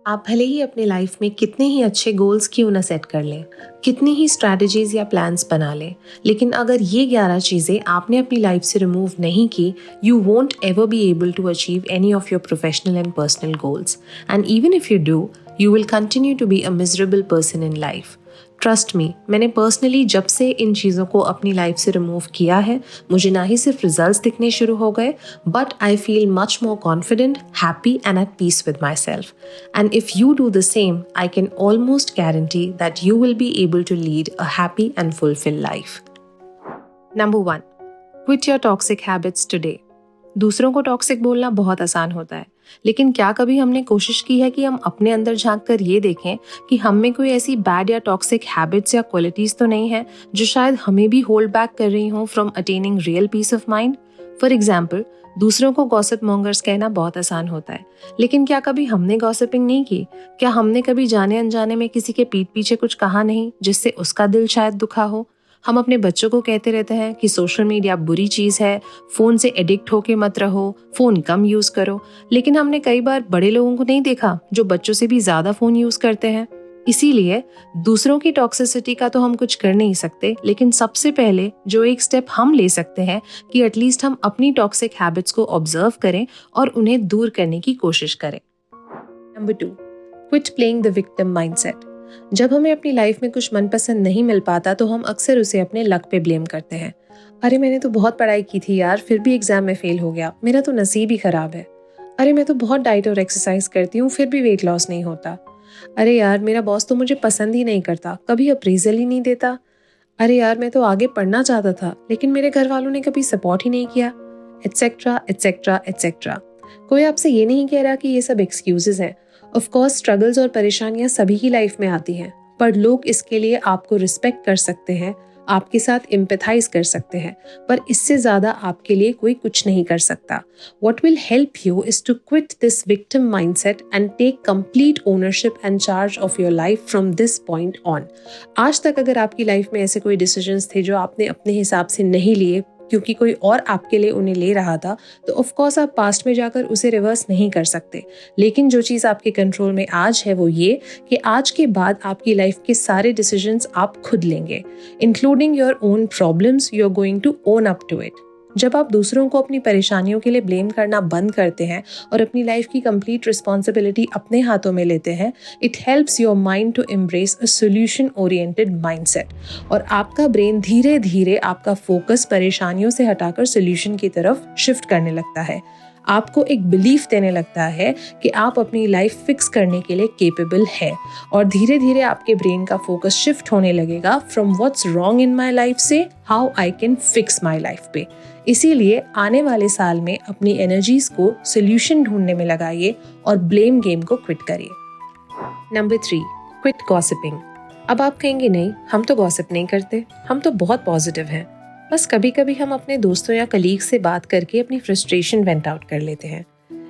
आप भले ही अपने लाइफ में कितने ही अच्छे गोल्स क्यों ना सेट कर लें, कितनी ही स्ट्रैटेजीज या प्लान्स बना लें, लेकिन अगर ये 11 चीज़ें आपने अपनी लाइफ से रिमूव नहीं की, you won't ever be able to achieve any of your professional and personal goals. And even if you do, you will continue to be a miserable person in life. Trust me, मैंने personally जब से इन चीज़ों को अपनी life से remove किया है, मुझे ना ही सिर्फ रिजल्ट्स दिखने शुरू हो गए, but I feel much more confident, happy and at peace with myself. And if you do the same, I can almost guarantee that you will be able to lead a happy and fulfil life. Number 1, quit your toxic habits today. दूसरों को toxic बोलना बहुत आसान होता है, लेकिन क्या कभी हमने कोशिश की है कि हम अपने अंदर झांक कर ये देखें कि हम में कोई ऐसी बैड या टॉक्सिक हैबिट्स या क्वालिटीज तो नहीं है जो शायद हमें भी होल्ड बैक कर रही हों from attaining real piece of mind. For example, दूसरों को गॉसिप मॉन्गर्स कहना बहुत आसान होता है, लेकिन क्या कभी हमने गॉसिपिंग नहीं की? क्या हमने कभी जाने अनजाने में किसी के पीठ पीछे कुछ कहा नहीं जिससे उसका दिल शायद दुखा हो? हम अपने बच्चों को कहते रहते हैं कि सोशल मीडिया बुरी चीज है, फोन से एडिक्ट होके मत रहो, फोन कम यूज करो, लेकिन हमने कई बार बड़े लोगों को नहीं देखा जो बच्चों से भी ज्यादा फोन यूज करते हैं. इसीलिए दूसरों की टॉक्सिसिटी का तो हम कुछ कर नहीं सकते, लेकिन सबसे पहले जो एक स्टेप हम ले सकते हैं कि एटलीस्ट हम अपनी टॉक्सिक हैबिट्स को ऑब्जर्व करें और उन्हें दूर करने की कोशिश करें. Number 2, quit playing the victim mindset. जब हमें अपनी लाइफ में कुछ मनपसंद नहीं मिल पाता तो हम अक्सर उसे अपने लक पे ब्लेम करते हैं. अरे मैंने तो बहुत पढ़ाई की थी यार, फिर भी एग्जाम में फेल हो गया, मेरा तो नसीब ही खराब है. अरे मैं तो बहुत डाइट और एक्सरसाइज करती हूँ, फिर भी वेट लॉस नहीं होता. अरे यार मेरा बॉस तो मुझे पसंद ही नहीं करता, कभी अप्रेजल ही नहीं देता. अरे यार मैं तो आगे पढ़ना चाहता था, लेकिन मेरे घर वालों ने कभी सपोर्ट ही नहीं किया, एटसेट्रा एटसेट्रा एटसेट्रा. कोई आपसे ये नहीं कह रहा कि ये सब एक्सक्यूजेस हैं. ऑफ कोर्स स्ट्रगल्स और परेशानियां सभी की लाइफ में आती हैं, पर लोग इसके लिए आपको रिस्पेक्ट कर सकते हैं, आपके साथ एम्पैथाइज कर सकते हैं, पर इससे ज्यादा आपके लिए कोई कुछ नहीं कर सकता. What will help you is to quit this victim mindset and take complete ownership and charge of your life from this point on. आज तक अगर आपकी लाइफ में ऐसे कोई डिसीजंस थे जो आपने अपने हिसाब से नहीं लिए क्योंकि कोई और आपके लिए उन्हें ले रहा था, तो ऑफ कोर्स आप पास्ट में जाकर उसे रिवर्स नहीं कर सकते. लेकिन जो चीज़ आपके कंट्रोल में आज है वो ये कि आज के बाद आपकी लाइफ के सारे डिसीजंस आप खुद लेंगे, including your own problems. You are going to own up to it. जब आप दूसरों को अपनी परेशानियों के लिए ब्लेम करना बंद करते हैं और अपनी लाइफ की कंप्लीट रिस्पॉन्सिबिलिटी अपने हाथों में लेते हैं, it helps your mind to embrace a solution oriented mindset. और आपका ब्रेन धीरे धीरे आपका फोकस परेशानियों से हटाकर सोल्यूशन की तरफ शिफ्ट करने लगता है. आपको एक बिलीफ देने लगता है कि आप अपनी लाइफ फिक्स करने के लिए केपेबल है, और धीरे धीरे आपके ब्रेन का फोकस शिफ्ट होने लगेगा from what's wrong in my life से how I can fix my life पे. इसीलिए आने वाले साल में अपनी एनर्जीज को सोल्यूशन ढूंढने में लगाइए और ब्लेम गेम को क्विट करिए. Number 3, quit gossiping. अब आप कहेंगे नहीं, हम तो गॉसिप नहीं करते, हम तो बहुत पॉजिटिव हैं. बस कभी कभी हम अपने दोस्तों या कलीग से बात करके अपनी फ्रस्ट्रेशन वेंट आउट कर लेते हैं.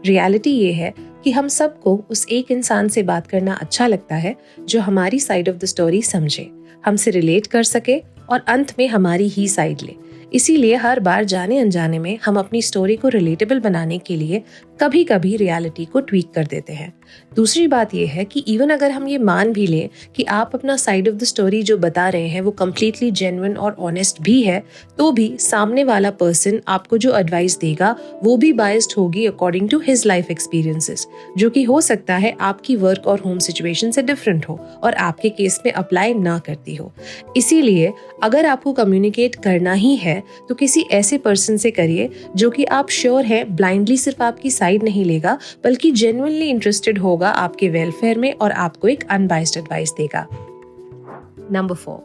रियलिटी ये है कि हम सबको उस एक इंसान से बात करना अच्छा लगता है जो हमारी साइड ऑफ द स्टोरी समझे, हमसे रिलेट कर सके और अंत में हमारी ही साइड ले. इसीलिए हर बार जाने अनजाने में हम अपनी स्टोरी को रिलेटेबल बनाने के लिए कभी कभी रियलिटी को ट्वीक कर देते हैं. दूसरी बात यह है कि इवन अगर हम ये मान भी लें कि आप अपना साइड ऑफ द स्टोरी जो बता रहे हैं वो कम्प्लीटली जेन्युइन और ऑनेस्ट भी है, तो भी सामने वाला पर्सन आपको जो एडवाइस देगा वो भी बायस्ड होगी according to his life experiences, जो कि हो सकता है आपकी वर्क और होम सिचुएशन से डिफरेंट हो और आपके केस में अप्लाई ना करती हो. इसीलिए अगर आपको कम्युनिकेट करना ही है तो किसी ऐसे पर्सन से करिए जो कि आप श्योर है ब्लाइंडली सिर्फ आपकी साइड नहीं लेगा, बल्कि जेन्युइनली इंटरेस्टेड होगा आपके वेलफेयर में और आपको एक अनबाइस्ड एडवाइस देगा. Number 4,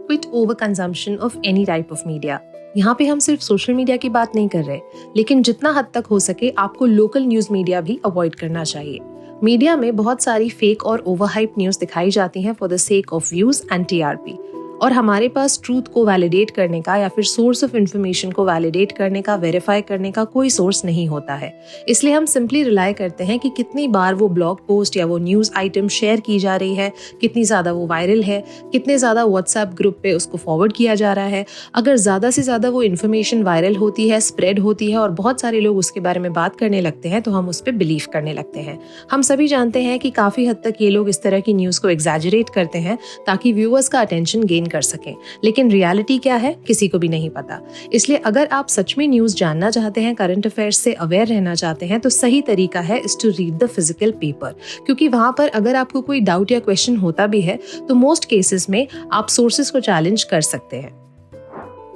quit over consumption of any type of media. यहाँ पे हम सिर्फ सोशल मीडिया की बात नहीं कर रहे, लेकिन जितना हद तक हो सके आपको लोकल न्यूज मीडिया भी अवॉइड करना चाहिए. मीडिया में बहुत सारी फेक और ओवरहाइप न्यूज दिखाई जाती हैं for the sake of views and TRP, और हमारे पास ट्रूथ को वैलिडेट करने का या फिर सोर्स ऑफ इंफॉर्मेशन को वैलिडेट करने का, वेरीफाई करने का कोई सोर्स नहीं होता है। इसलिए हम सिंपली रिलाई करते हैं कि कितनी बार वो ब्लॉग पोस्ट या वो न्यूज़ आइटम शेयर की जा रही है, कितनी ज़्यादा वो वायरल है, कितने ज़्यादा व्हाट्सएप ग्रुप पे उसको फॉरवर्ड किया जा रहा है। अगर ज़्यादा से ज़्यादा वो इन्फॉर्मेशन वायरल होती है, स्प्रेड होती है और बहुत सारे लोग उसके बारे में बात करने लगते हैं तो हम उस पर बिलीव करने लगते हैं। हम सभी जानते हैं कि काफ़ी हद तक ये लोग इस तरह की न्यूज़ को एग्जैजरेट करते हैं ताकि व्यूअर्स का अटेंशन गेन कर सकें, लेकिन रियलिटी क्या है किसी को भी नहीं पता। इसलिए अगर आप सच में न्यूज़ जानना चाहते हैं, करंट अफेयर्स से अवेयर रहना चाहते हैं, तो सही तरीका है is to read the physical paper, क्योंकि वहां पर अगर आपको कोई डाउट या क्वेश्चन होता भी है तो मोस्ट केसेस में आप सोर्सेज को चैलेंज कर सकते हैं।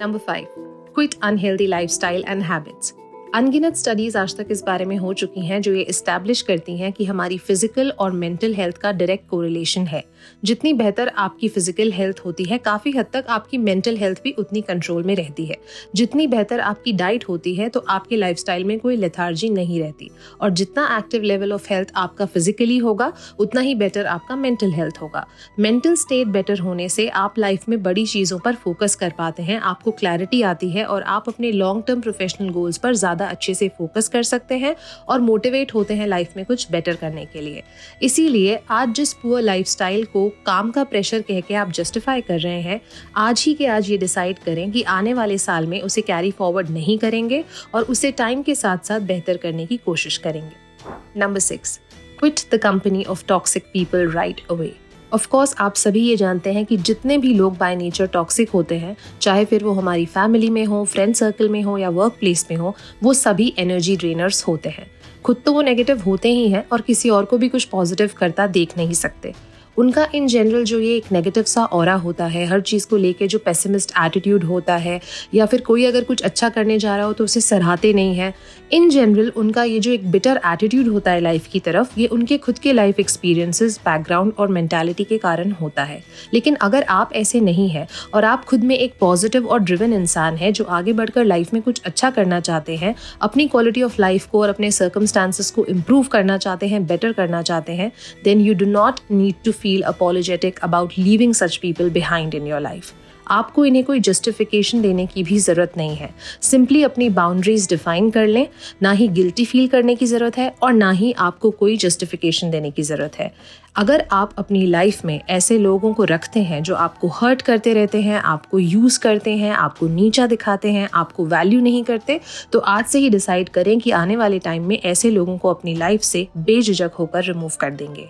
Number 5, quit unhealthy lifestyle and habits. अनगिनत स्टडीज आज तक इस बारे में हो चुकी हैं जो ये एस्टैब्लिश करती हैं कि हमारी फिजिकल और मेंटल हेल्थ का डायरेक्ट कोरिलेशन है। जितनी बेहतर आपकी फिजिकल हेल्थ होती है, काफ़ी हद तक आपकी मेंटल हेल्थ भी उतनी कंट्रोल में रहती है। जितनी बेहतर आपकी डाइट होती है तो आपके लाइफस्टाइल में कोई लेथार्जी नहीं रहती, और जितना एक्टिव लेवल ऑफ हेल्थ आपका फिजिकली होगा उतना ही बेटर आपका मेंटल हेल्थ होगा। मेंटल स्टेट बेटर होने से आप लाइफ में बड़ी चीज़ों पर फोकस कर पाते हैं, आपको क्लैरिटी आती है और आप अपने लॉन्ग टर्म प्रोफेशनल गोल्स पर ज़्यादा अच्छे से फोकस कर सकते हैं और मोटिवेट होते हैं लाइफ में कुछ बेटर करने के लिए। इसीलिए आज जिस पुअर लाइफस्टाइल को काम का प्रेशर कह के आप जस्टिफाई कर रहे हैं, आज ही के आज ये डिसाइड करें कि आने वाले साल में उसे कैरी फॉरवर्ड नहीं करेंगे और उसे टाइम के साथ साथ बेहतर करने की कोशिश करेंगे। Number 6, quit the company of toxic people right away. Of course आप सभी ये जानते हैं कि जितने भी लोग बाय नेचर टॉक्सिक होते हैं, चाहे फिर वो हमारी फैमिली में हो, फ्रेंड सर्कल में हो या वर्क प्लेस में हो, वो सभी एनर्जी ड्रेनर्स होते हैं। खुद तो वो नेगेटिव होते ही हैं और किसी और को भी कुछ पॉजिटिव करता देख नहीं सकते। उनका इन जनरल जो ये एक नेगेटिव सा ऑरा होता है, हर चीज़ को लेके जो पेसिमिस्ट एटीट्यूड होता है, या फिर कोई अगर कुछ अच्छा करने जा रहा हो तो उसे सराहते नहीं है। इन जनरल उनका ये जो एक बिटर एटीट्यूड होता है लाइफ की तरफ, ये उनके खुद के लाइफ एक्सपीरियंसेस, बैकग्राउंड और मेंटालिटी के कारण होता है। लेकिन अगर आप ऐसे नहीं हैं और आप खुद में एक पॉजिटिव और ड्रिवन इंसान है जो आगे बढ़कर लाइफ में कुछ अच्छा करना चाहते हैं, अपनी क्वालिटी ऑफ लाइफ को और अपने सर्कमस्टांसेस को इम्प्रूव करना चाहते हैं, बेटर करना चाहते हैं, then you do not need to feel apologetic about leaving such people behind in your life. आपको इन्हें कोई जस्टिफिकेशन देने की भी ज़रूरत नहीं है। सिंपली अपनी बाउंड्रीज डिफाइन कर लें, ना ही गिल्टी फील करने की ज़रूरत है और ना ही आपको कोई जस्टिफिकेशन देने की ज़रूरत है। अगर आप अपनी लाइफ में ऐसे लोगों को रखते हैं जो आपको हर्ट करते रहते हैं, आपको यूज़ करते हैं, आपको नीचा दिखाते हैं, आपको वैल्यू नहीं करते, तो आज से ही डिसाइड करें कि आने वाले टाइम में ऐसे लोगों को अपनी लाइफ से बेझिझक होकर रिमूव कर देंगे।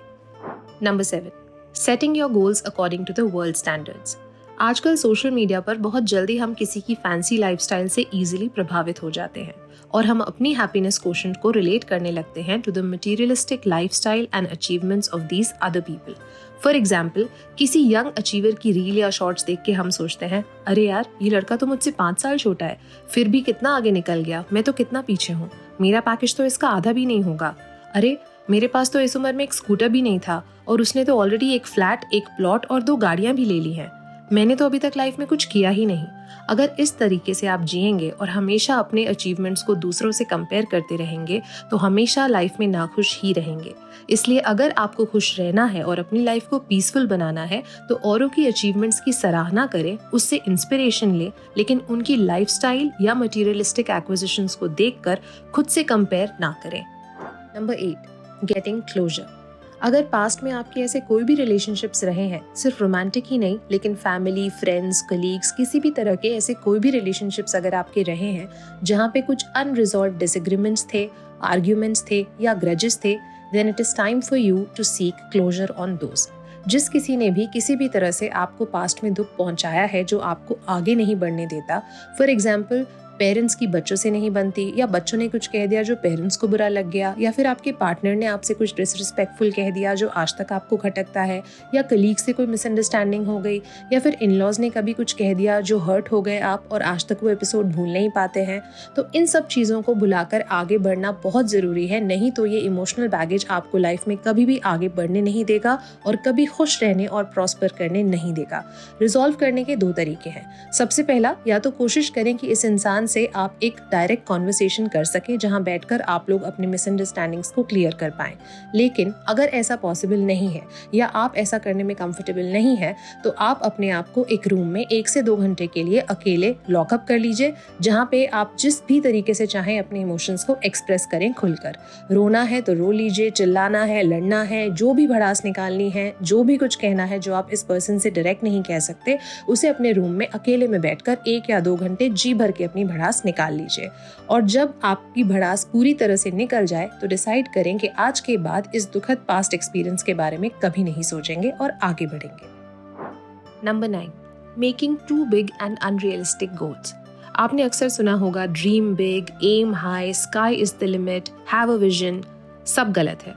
Number 7, setting your goals according to the world standards. आजकल सोशल मीडिया पर बहुत जल्दी हम किसी की फैंसी लाइफस्टाइल से इजीली प्रभावित हो जाते हैं और हम अपनी हैप्पीनेस क्वोशंट को रिलेट करने लगते हैं to the materialistic lifestyle and achievements of these other people. For example, किसी यंग अचीवर की रील या शॉर्ट्स देख के हम सोचते हैं, अरे यार ये लड़का तो मुझसे 5 साल छोटा है, फिर भी कितना आगे निकल गया, मैं तो कितना पीछे हूँ, मेरा पैकेज तो इसका आधा भी नहीं होगा। अरे मेरे पास तो इस उम्र में एक स्कूटर भी नहीं था और उसने तो ऑलरेडी एक फ्लैट, एक प्लॉट और 2 गाड़ियां भी ले ली हैं। मैंने तो अभी तक लाइफ में कुछ किया ही नहीं। अगर इस तरीके से आप जिएंगे और हमेशा अपने अचीवमेंट्स को दूसरों से कंपेयर करते रहेंगे तो हमेशा लाइफ में नाखुश ही रहेंगे। इसलिए अगर आपको खुश रहना है और अपनी लाइफ को पीसफुल बनाना है तो औरों की अचीवमेंट्स की सराहना करें, उससे इंस्पिरेशन लें, लेकिन उनकी लाइफस्टाइल या मटीरियलिस्टिक एक्विजिशंस को देखकर खुद से कंपेयर ना करें। Number 8, getting closure. अगर पास्ट में आपके ऐसे कोई भी रिलेशनशिप्स रहे हैं, सिर्फ रोमांटिक ही नहीं लेकिन फैमिली, फ्रेंड्स, कलीग्स, किसी भी तरह के ऐसे कोई भी रिलेशनशिप्स अगर आपके रहे हैं जहाँ पे कुछ अनरिजॉल्व डिसएग्रीमेंट्स थे, आर्ग्यूमेंट्स थे या ग्रजेस थे, then it is time for you to seek closure on those. जिस किसी ने भी किसी भी तरह से आपको पास्ट में दुख पहुंचाया है जो आपको आगे नहीं बढ़ने देता, फॉर एग्जाम्पल पेरेंट्स की बच्चों से नहीं बनती, या बच्चों ने कुछ कह दिया जो पेरेंट्स को बुरा लग गया, या फिर आपके पार्टनर ने आपसे कुछ डिसरिस्पेक्टफुल कह दिया जो आज तक आपको खटकता है, या कलीग से कोई मिसअंडरस्टैंडिंग हो गई, या फिर इन-लॉज ने कभी कुछ कह दिया जो हर्ट हो गए आप और आज तक वो एपिसोड भूल नहीं पाते हैं। तो इन सब चीज़ों को भुलाकर आगे बढ़ना बहुत ज़रूरी है, नहीं तो ये इमोशनल बैगेज आपको लाइफ में कभी भी आगे बढ़ने नहीं देगा और कभी खुश रहने और प्रॉस्पर करने नहीं देगा। रिजॉल्व करने के 2 तरीके हैं। सबसे पहला, या तो कोशिश करें कि इस इंसान से आप एक डायरेक्ट कॉन्वर्सेशन कर सकें जहां बैठकर आप लोग अपने मिसअंडरस्टैंडिंग्स को क्लियर कर पाएं। लेकिन अगर ऐसा पॉसिबल नहीं है या आप ऐसा करने में कंफर्टेबल नहीं है तो आप अपने आप को एक रूम में 1 से 2 घंटे के लिए अकेले लॉकअप कर लीजिए, जहां पे आप जिस भी तरीके से चाहें अपने इमोशंस को एक्सप्रेस करें खुलकर। रोना है तो रो लीजिए, चिल्लाना है, लड़ना है, जो भी भड़ास निकालनी है, जो भी कुछ कहना है जो आप इस पर्सन से डायरेक्ट नहीं कह सकते, उसे अपने रूम में अकेले में बैठकर 1 या 2 घंटे जी भर के अपनी भड़ास निकाल लीजिए। और जब आपकी भड़ास पूरी तरह से निकल जाए तो डिसाइड करें कि आज के बाद इस दुखद पास्ट एक्सपीरियंस के बारे में कभी नहीं सोचेंगे और आगे बढ़ेंगे। Number 9, making too big and unrealistic goals. आपने अक्सर सुना होगा dream big, aim high, sky is the limit, have a vision. सब गलत है।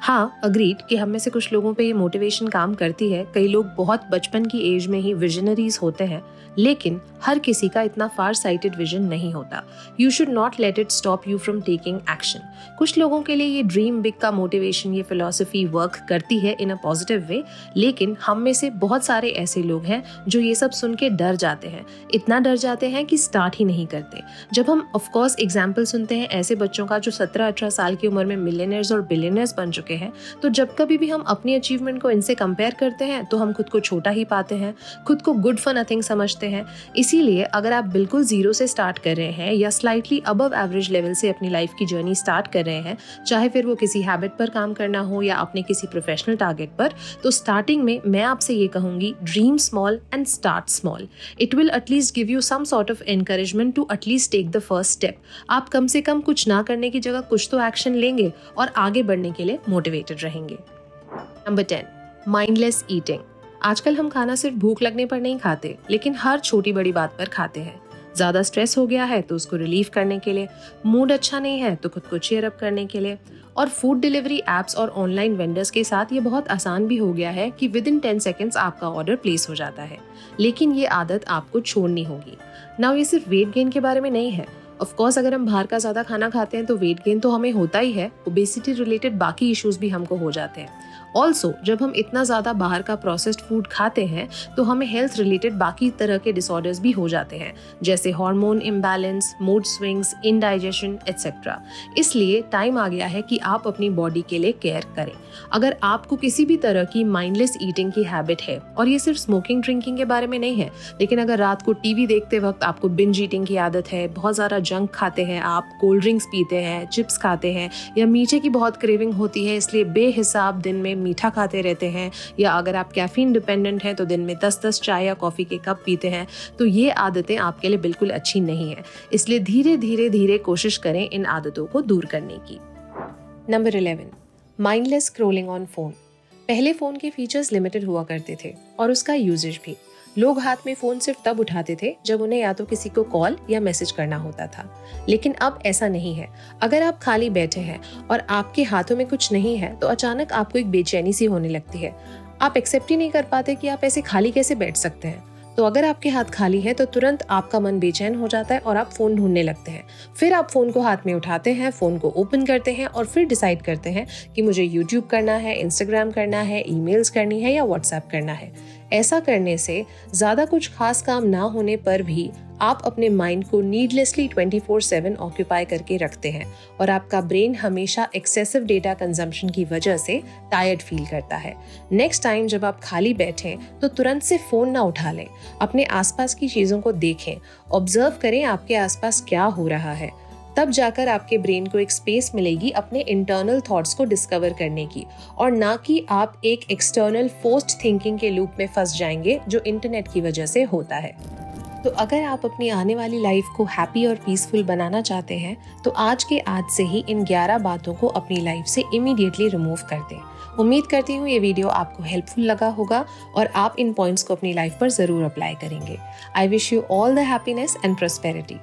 हाँ, अग्रीड कि हम में से कुछ लोगों पे ये मोटिवेशन काम करती है। कई लोग बहुत बचपन की एज में ही विजनरीज होते हैं, लेकिन हर किसी का इतना फार साइटेड विजन नहीं होता। You should not let it stop you from taking action. कुछ लोगों के लिए ये ड्रीम बिग का मोटिवेशन, ये फिलॉसफी वर्क करती है इन अ पॉजिटिव वे, लेकिन हम में से बहुत सारे ऐसे लोग हैं जो ये सब सुन के डर जाते हैं। इतना डर जाते हैं कि स्टार्ट ही नहीं करते। जब हम ऑफकोर्स एग्जाम्पल सुनते हैं ऐसे बच्चों का जो 17-18 साल की उम्र में मिलियनर्स और बिलियनर्स बन चुके हैं, तो जब कभी भी हम अपनी अचीवमेंट को इनसे कंपेयर करते हैं तो हम खुद को छोटा ही पाते हैं, खुद को गुड फॉर नथिंग समझते हैं। इसीलिए अगर आप बिल्कुल जीरो से स्टार्ट कर रहे हैं या स्लाइटली अबव एवरेज लेवल से अपनी लाइफ की जर्नी स्टार्ट कर रहे हैं, चाहे फिर वो किसी हैबिट पर काम करना हो या अपने किसी प्रोफेशनल टारगेट पर, तो स्टार्टिंग में मैं आपसे ये कहूंगी, dream small and start small. It will at least give you some sort of encouragement to at least take the first step. आप कम से कम कुछ ना करने की जगह कुछ तो एक्शन लेंगे और आगे बढ़ने के लिए मोटिवेटेड रहेंगे। Number 10, mindless eating. आजकल हम खाना सिर्फ भूख लगने पर नहीं खाते, लेकिन हर छोटी बड़ी बात पर खाते हैं। ज्यादा स्ट्रेस हो गया है तो उसको रिलीफ करने के लिए, मूड अच्छा नहीं है तो खुद को चीयर अप करने के लिए। और फूड डिलीवरी एप्स और ऑनलाइन वेंडर्स के साथ ये बहुत आसान भी हो गया है कि विद इन 10 सेकेंड्स आपका ऑर्डर प्लेस हो जाता है। लेकिन ये आदत आपको छोड़नी होगी। नाउ ये सिर्फ वेट गेन के बारे में नहीं है। ऑफ कोर्स अगर हम बाहर का ज्यादा खाना खाते हैं तो वेट गेन तो हमें होता ही है, ओबेसिटी रिलेटेड बाकी इश्यूज भी हमको हो जाते हैं। ऑल्सो जब हम इतना ज्यादा बाहर का प्रोसेस्ड फूड खाते हैं तो हमें हेल्थ रिलेटेड बाकी तरह के डिसऑर्डर्स भी हो जाते हैं, जैसे hormone imbalance, mood swings, indigestion etcetera. इसलिए टाइम आ गया है कि आप अपनी बॉडी के लिए केयर करें। अगर आपको किसी भी तरह की माइंडलेस ईटिंग की हैबिट है, और ये सिर्फ स्मोकिंग ड्रिंकिंग के बारे में नहीं है, लेकिन अगर रात को टीवी देखते वक्त आपको बिंज ईटिंग की आदत है, बहुत ज्यादा जंक खाते हैं आप, कोल्ड ड्रिंक्स पीते हैं, चिप्स खाते हैं, या मीठे की बहुत क्रेविंग होती है इसलिए बेहिसाब दिन में मीठा खाते रहते हैं, या अगर आप कैफीन डिपेंडेंट हैं तो दिन में 10-10 चाय या कॉफी के कप पीते हैं, तो ये आदतें आपके लिए बिल्कुल अच्छी नहीं है। इसलिए धीरे धीरे कोशिश करें इन आदतों को दूर करने की। Number 11, mindless scrolling on phone. पहले फोन के फीचर्स लिमिटेड हुआ करते थे और उसका यूजेज भी। लोग हाथ में फोन सिर्फ तब उठाते थे जब उन्हें या तो किसी को कॉल या मैसेज करना होता था, लेकिन अब ऐसा नहीं है। अगर आप खाली बैठे हैं और आपके हाथों में कुछ नहीं है तो अचानक आपको एक बेचैनी सी होने लगती है। आप एक्सेप्ट ही नहीं कर पाते कि आप ऐसे खाली कैसे बैठ सकते हैं। तो अगर आपके हाथ खाली है तो तुरंत आपका मन बेचैन हो जाता है और आप फोन ढूंढने लगते हैं। फिर आप फोन को हाथ में उठाते हैं, फोन को ओपन करते हैं और फिर डिसाइड करते हैं कि मुझे यूट्यूब करना है, इंस्टाग्राम करना है, ईमेल्स करनी है या व्हाट्सएप करना है। ऐसा करने से ज्यादा कुछ खास काम ना होने पर भी आप अपने माइंड को नीडलेसली 24/7 ऑक्यूपाई करके रखते हैं और आपका ब्रेन हमेशा एक्सेसिव डेटा कंजम्पशन की वजह से टायर्ड फील करता है। नेक्स्ट टाइम जब आप खाली बैठें तो तुरंत से फोन ना उठा लें, अपने आसपास की चीजों को देखें, ऑब्जर्व करें आपके आसपास क्या हो रहा है। तब जाकर आपके ब्रेन को एक स्पेस मिलेगी अपने इंटरनल थॉट्स को डिस्कवर करने की, और ना कि आप एक एक्सटर्नल फोर्स्ड थिंकिंग के लूप में फंस जाएंगे जो इंटरनेट की वजह से होता है। तो अगर आप अपनी आने वाली लाइफ को हैप्पी और पीसफुल बनाना चाहते हैं तो आज से ही इन 11 बातों को अपनी लाइफ से इमीडिएटली रिमूव कर दें। उम्मीद करती हूँ ये वीडियो आपको हेल्पफुल लगा होगा और आप इन पॉइंट्स को अपनी लाइफ पर जरूर अप्लाई करेंगे। I wish you all the happiness and prosperity.